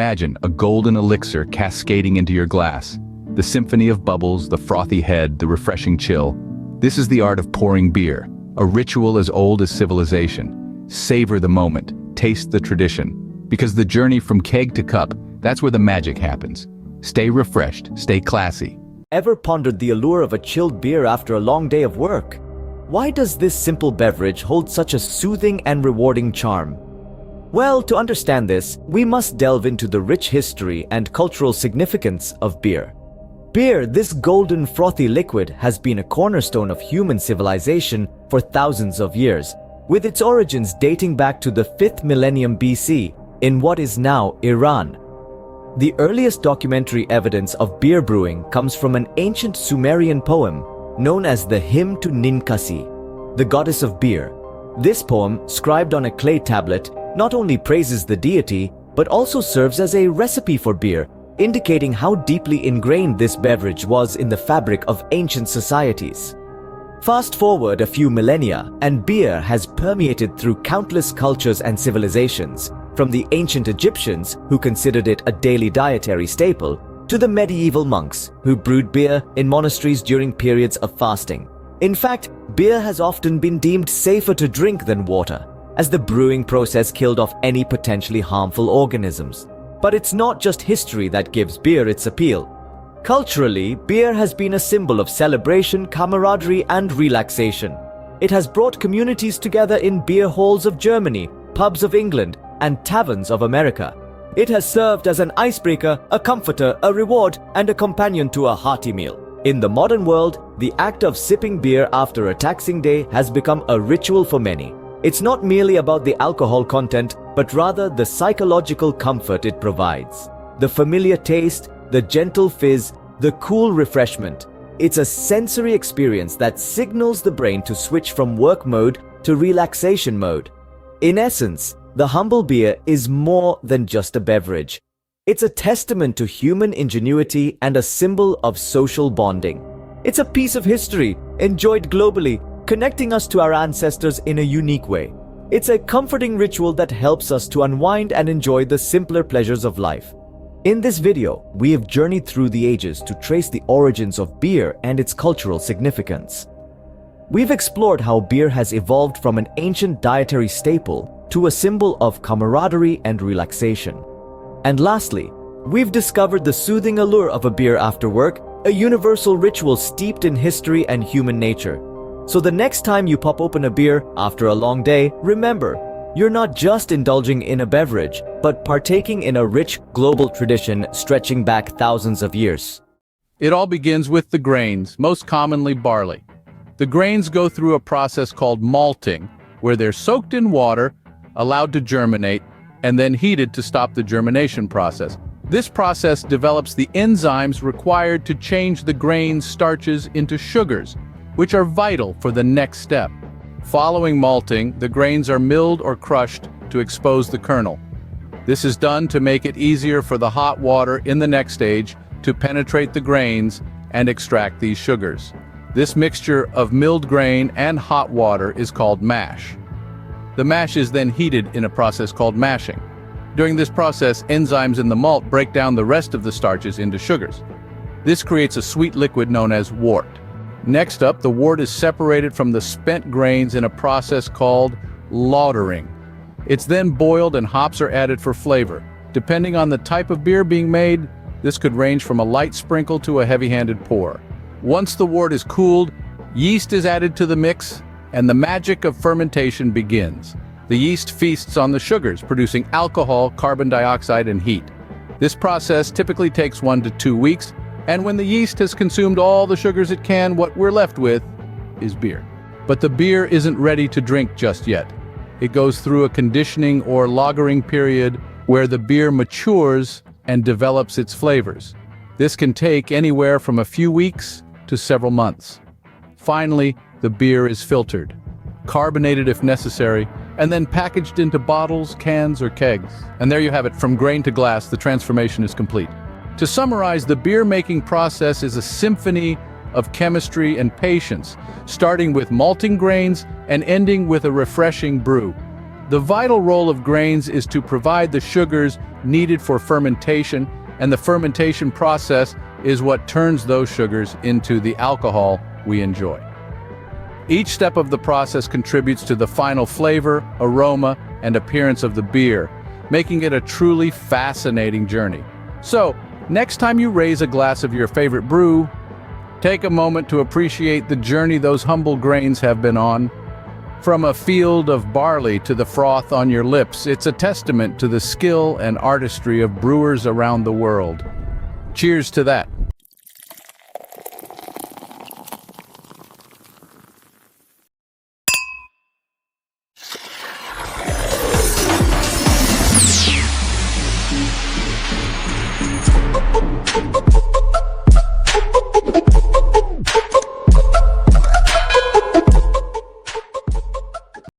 imagine a golden elixir cascading into your glass. The symphony of bubbles, the frothy head, the refreshing chill. This is the art of pouring beer, a ritual as old as civilization. Savor the moment, taste the tradition. Because the journey from keg to cup, that's where the magic happens. Stay refreshed, stay classy. Ever pondered the allure of a chilled beer after a long day of work? Why does this simple beverage hold such a soothing and rewarding charm? Well, to understand this, we must delve into the rich history and cultural significance of beer. Beer, this golden frothy liquid, has been a cornerstone of human civilization for thousands of years, with its origins dating back to the 5th millennium BC in what is now Iran. The earliest documentary evidence of beer brewing comes from an ancient Sumerian poem known as the Hymn to Ninkasi, the goddess of beer. This poem, scribed on a clay tablet, not only praises the deity, but also serves as a recipe for beer, indicating how deeply ingrained this beverage was in the fabric of ancient societies. Fast forward a few millennia, and beer has permeated through countless cultures and civilizations, from the ancient Egyptians, who considered it a daily dietary staple, to the medieval monks, who brewed beer in monasteries during periods of fasting. In fact, beer has often been deemed safer to drink than water, as the brewing process killed off any potentially harmful organisms. But it's not just history that gives beer its appeal. Culturally, beer has been a symbol of celebration, camaraderie, and relaxation. It has brought communities together in beer halls of Germany, pubs of England, and taverns of America. It has served as an icebreaker, a comforter, a reward, and a companion to a hearty meal. In the modern world, the act of sipping beer after a taxing day has become a ritual for many. It's not merely about the alcohol content, but rather the psychological comfort it provides. The familiar taste, the gentle fizz, the cool refreshment. It's a sensory experience that signals the brain to switch from work mode to relaxation mode. In essence, the humble beer is more than just a beverage. It's a testament to human ingenuity and a symbol of social bonding. It's a piece of history, enjoyed globally, connecting us to our ancestors in a unique way. It's a comforting ritual that helps us to unwind and enjoy the simpler pleasures of life. In this video, we have journeyed through the ages to trace the origins of beer and its cultural significance. We've explored how beer has evolved from an ancient dietary staple to a symbol of camaraderie and relaxation. And lastly, we've discovered the soothing allure of a beer after work, a universal ritual steeped in history and human nature. So the next time you pop open a beer after a long day, remember, you're not just indulging in a beverage, but partaking in a rich global tradition stretching back thousands of years. It all begins with the grains, most commonly barley. The grains go through a process called malting, where they're soaked in water, allowed to germinate, and then heated to stop the germination process. This process develops the enzymes required to change the grain's starches into sugars, which are vital for the next step. Following malting, the grains are milled or crushed to expose the kernel. This is done to make it easier for the hot water in the next stage to penetrate the grains and extract these sugars. This mixture of milled grain and hot water is called mash. The mash is then heated in a process called mashing. During this process, enzymes in the malt break down the rest of the starches into sugars. This creates a sweet liquid known as wort. Next up, the wort is separated from the spent grains in a process called lautering. It's then boiled and hops are added for flavor. Depending on the type of beer being made, this could range from a light sprinkle to a heavy-handed pour. Once the wort is cooled, yeast is added to the mix, and the magic of fermentation begins. The yeast feasts on the sugars, producing alcohol, carbon dioxide, and heat. This process typically takes 1 to 2 weeks, and when the yeast has consumed all the sugars it can, what we're left with is beer. But the beer isn't ready to drink just yet. It goes through a conditioning or lagering period where the beer matures and develops its flavors. This can take anywhere from a few weeks to several months. Finally, the beer is filtered, carbonated if necessary, and then packaged into bottles, cans, or kegs. And there you have it, from grain to glass, the transformation is complete. To summarize, the beer-making process is a symphony of chemistry and patience, starting with malting grains and ending with a refreshing brew. The vital role of grains is to provide the sugars needed for fermentation, and the fermentation process is what turns those sugars into the alcohol we enjoy. Each step of the process contributes to the final flavor, aroma, and appearance of the beer, making it a truly fascinating journey. So, next time you raise a glass of your favorite brew, take a moment to appreciate the journey those humble grains have been on. From a field of barley to the froth on your lips, it's a testament to the skill and artistry of brewers around the world. Cheers to that.